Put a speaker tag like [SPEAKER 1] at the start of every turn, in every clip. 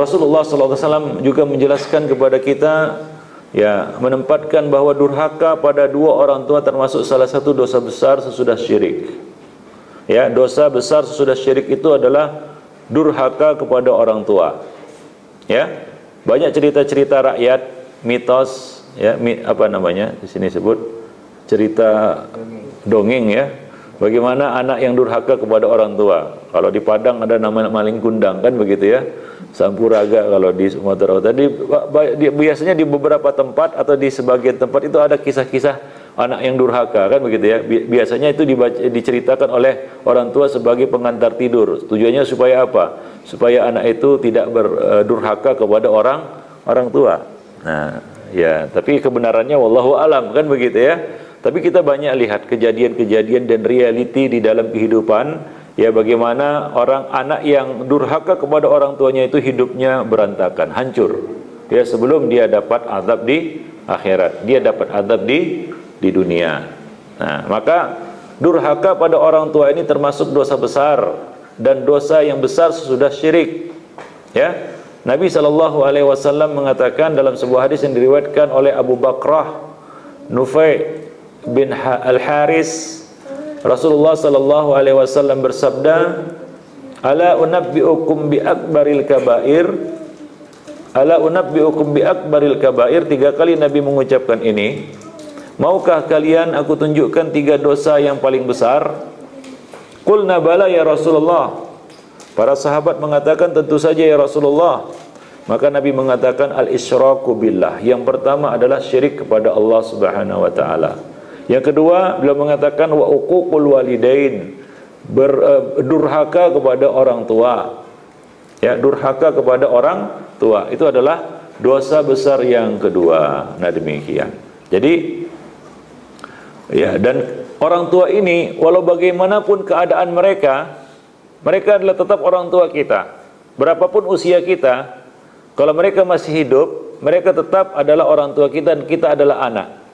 [SPEAKER 1] Rasulullah SAW juga menjelaskan kepada kita, ya, menempatkan bahwa durhaka pada dua orang tua termasuk salah satu dosa besar sesudah syirik. Ya, dosa besar sesudah syirik itu adalah durhaka kepada orang tua. Ya, banyak cerita-cerita rakyat, mitos, ya, apa namanya di sini sebut cerita dongeng, ya. Bagaimana anak yang durhaka kepada orang tua. Kalau di Padang ada nama maling kundang, kan begitu, ya. Sampuraga kalau di Sumatera. Tadi biasanya di beberapa tempat atau di sebagian tempat itu ada kisah-kisah anak yang durhaka, kan begitu, ya. Biasanya itu diceritakan oleh orang tua sebagai pengantar tidur. Tujuannya supaya apa? Supaya anak itu tidak berdurhaka kepada orang tua. Nah, ya, tapi kebenarannya wallahu alam, kan begitu, ya. Tapi kita banyak lihat kejadian-kejadian dan realiti di dalam kehidupan, ya, bagaimana anak yang durhaka kepada orang tuanya itu hidupnya berantakan, hancur. Ya, sebelum dia dapat azab di akhirat, dia dapat azab di dunia. Nah, maka durhaka pada orang tua ini termasuk dosa besar dan dosa yang besar sesudah syirik. Ya, Nabi SAW mengatakan dalam sebuah hadis yang diriwayatkan oleh Abu Bakrah Nufai bin Al-Haris, Rasulullah SAW bersabda, "Ala unabbi'ukum bi akbaril kabair." Ala unabbi'ukum bi akbaril kabair. 3 kali Nabi mengucapkan ini. Maukah kalian aku tunjukkan 3 dosa yang paling besar? Qulna bala ya Rasulullah. Para sahabat mengatakan tentu saja ya Rasulullah. Maka Nabi mengatakan al-isyraku billah. Yang pertama adalah syirik kepada Allah Subhanahu wa taala. Yang kedua, beliau mengatakan wa uququl walidain, berdurhaka kepada orang tua. Ya, durhaka kepada orang tua itu adalah dosa besar yang kedua. Nah, demikian. Jadi, ya, dan orang tua ini walau bagaimanapun keadaan mereka adalah tetap orang tua kita. Berapapun usia kita, kalau mereka masih hidup, mereka tetap adalah orang tua kita dan kita adalah anak.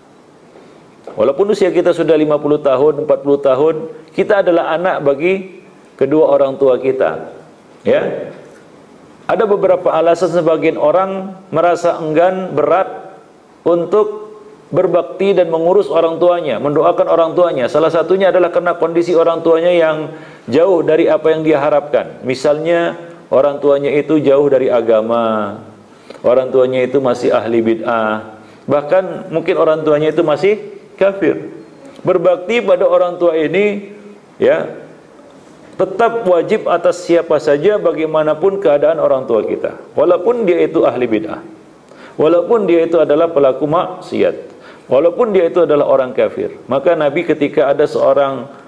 [SPEAKER 1] Walaupun usia kita sudah 50 tahun, 40 tahun, kita adalah anak bagi kedua orang tua kita. Ya. Ada beberapa alasan sebagian orang merasa enggan, berat untuk berbakti dan mengurus orang tuanya, mendoakan orang tuanya. Salah satunya adalah karena kondisi orang tuanya yang jauh dari apa yang dia harapkan. Misalnya orang tuanya itu jauh dari agama, orang tuanya itu masih ahli bid'ah, bahkan mungkin orang tuanya itu masih kafir. Berbakti pada orang tua ini, ya, tetap wajib atas siapa saja bagaimanapun keadaan orang tua kita. Walaupun dia itu ahli bid'ah, walaupun dia itu adalah pelaku maksiat, walaupun dia itu adalah orang kafir. Maka Nabi ketika ada seorang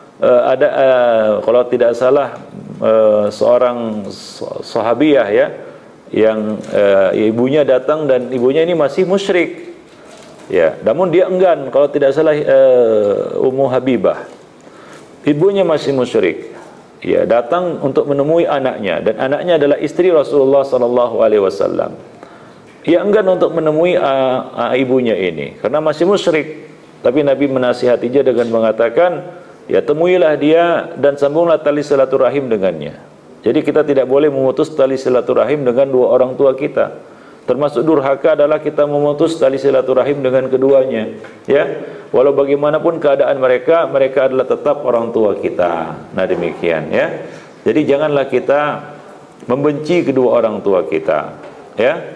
[SPEAKER 1] kalau tidak salah seorang sahabiyah, ya, yang ibunya datang dan ibunya ini masih musyrik. Ya, namun dia enggan, kalau tidak salah Ummu Habibah, ibunya masih musyrik. Ya, datang untuk menemui anaknya dan anaknya adalah istri Rasulullah SAW. Ia enggan untuk menemui ibunya ini karena masih musyrik. Tapi Nabi menasihatinya dengan mengatakan, ya, temuilah dia dan sambunglah tali silaturahim dengannya. Jadi kita tidak boleh memutus tali silaturahim dengan dua orang tua kita. Termasuk durhaka adalah kita memutus tali silaturahim dengan keduanya, ya. Walau bagaimanapun keadaan mereka adalah tetap orang tua kita. Nah, demikian, ya. Jadi janganlah kita membenci kedua orang tua kita, ya.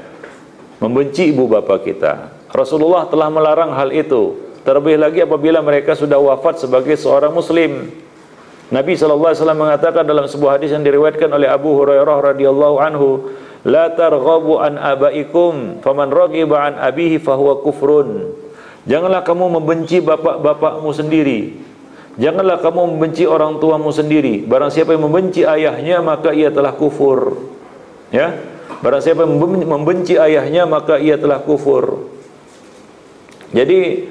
[SPEAKER 1] Membenci ibu bapa kita. Rasulullah telah melarang hal itu. Terlebih lagi apabila mereka sudah wafat sebagai seorang muslim. Nabi SAW mengatakan dalam sebuah hadis yang diriwayatkan oleh Abu Hurairah radhiyallahu anhu, la targhabu an abaikum faman raghiba an abihi fahuwa kufrun. Janganlah kamu membenci bapak-bapakmu sendiri. Janganlah kamu membenci orang tuamu sendiri. Barang siapa yang membenci ayahnya maka ia telah kufur. Ya. Barang siapa yang membenci ayahnya maka ia telah kufur. Jadi